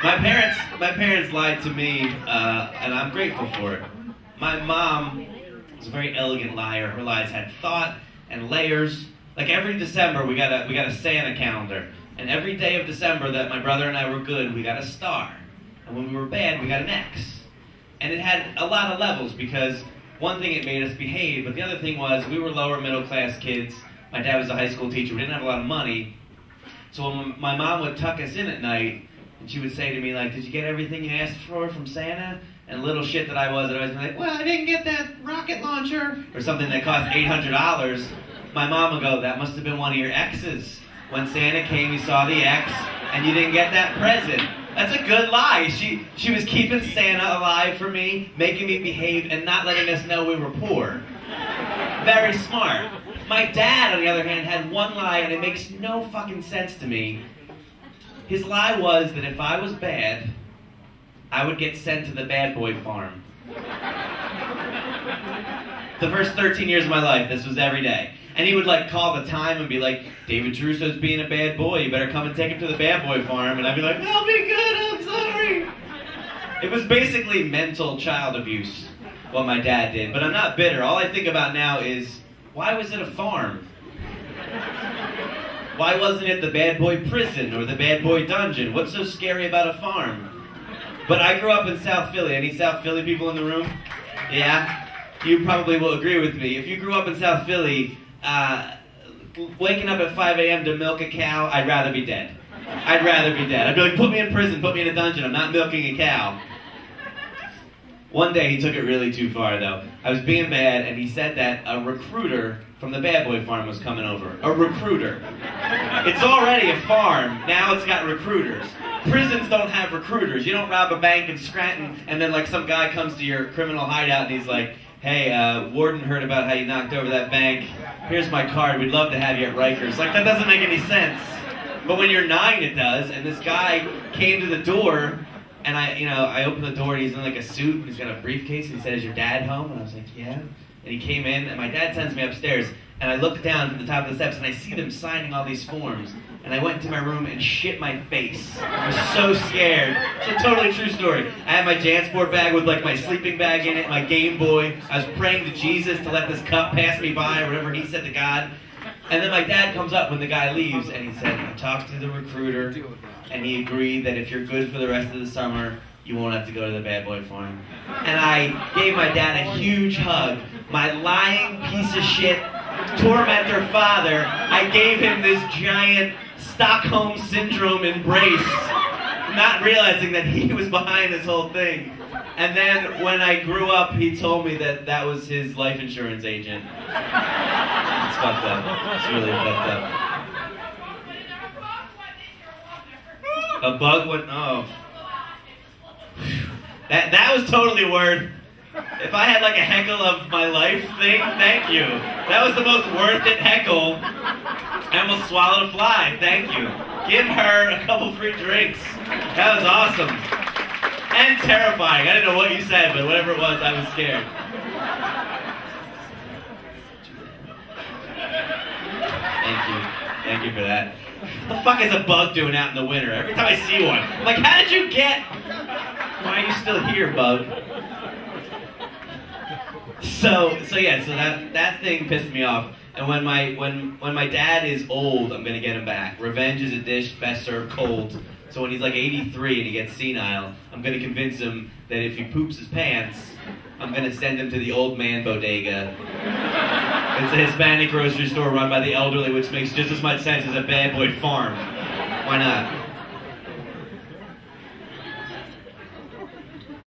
My parents lied to me, and I'm grateful for it. My mom was a very elegant liar. Her lies had thought and layers. Like every December, we got a Santa calendar, and every day of December that my brother and I were good, we got a star, and when we were bad, we got an X. And it had a lot of levels because one thing, it made us behave, but the other thing was we were lower middle class kids. My dad was a high school teacher. We didn't have a lot of money, so when my mom would tuck us in at night. And she would say to me, like, did you get everything you asked for from Santa? And little shit that I was, I'd always be like, well, I didn't get that rocket launcher. Or something that cost $800. My mom would go, that must have been one of your exes. When Santa came, you saw the X, and you didn't get that present. That's a good lie. She was keeping Santa alive for me, making me behave, and not letting us know we were poor. Very smart. My dad, on the other hand, had one lie, and it makes no fucking sense to me. His lie was that if I was bad, I would get sent to the bad boy farm. The first 13 years of my life, this was every day. And he would like call the time and be like, David Trusso's being a bad boy, you better come and take him to the bad boy farm. And I'd be like, I'll be good, I'm sorry. It was basically mental child abuse, what my dad did. But I'm not bitter. All I think about now is, why was it a farm? Why wasn't it the bad boy prison or the bad boy dungeon? What's so scary about a farm? But I grew up in South Philly. Any South Philly people in the room? Yeah? You probably will agree with me. If you grew up in South Philly, waking up at 5 a.m. to milk a cow, I'd rather be dead. I'd rather be dead. I'd be like, put me in prison, put me in a dungeon. I'm not milking a cow. One day he took it really too far, though. I was being bad, and he said that a recruiter from the bad boy farm was coming over. A recruiter. It's already a farm. Now it's got recruiters. Prisons don't have recruiters. You don't rob a bank in Scranton, and then like some guy comes to your criminal hideout, and he's like, hey, Warden heard about how you knocked over that bank. Here's my card. We'd love to have you at Rikers. Like, that doesn't make any sense. But when you're 9, it does. And this guy came to the door, and I opened the door, and he's in like a suit, and he's got a briefcase, and he said, is your dad home? And I was like, yeah. And he came in, and my dad sends me upstairs, and I looked down from the top of the steps, and I see them signing all these forms. And I went into my room and shit my face. I was so scared. It's a totally true story. I had my JanSport bag with like my sleeping bag in it, my Game Boy. I was praying to Jesus to let this cup pass me by, or whatever he said to God. And then my dad comes up when the guy leaves, and he said, I talked to the recruiter, and he agreed that if you're good for the rest of the summer, you won't have to go to the bad boy farm. And I gave my dad a huge hug. My lying piece of shit tormentor father, I gave him this giant Stockholm Syndrome embrace, not realizing that he was behind this whole thing. And then when I grew up, he told me that that was his life insurance agent. It's fucked up. It's really fucked up. A bug went, oh. That was totally worth. If I had like a heckle of my life thing, thank you. That was the most worth it heckle. I almost swallowed a fly, thank you. Give her a couple free drinks. That was awesome. And terrifying. I didn't know what you said, but whatever it was, I was scared. Thank you. Thank you for that. What the fuck is a bug doing out in the winter? Every time I see one, I'm like, how did you get? Why are you still here, bug? So that thing pissed me off. And when my dad is old, I'm gonna get him back. Revenge is a dish best served cold. So when he's like 83 and he gets senile, I'm gonna convince him that if he poops his pants, I'm gonna send him to the old man bodega. It's a Hispanic grocery store run by the elderly, which makes just as much sense as a bad boy farm. Why not?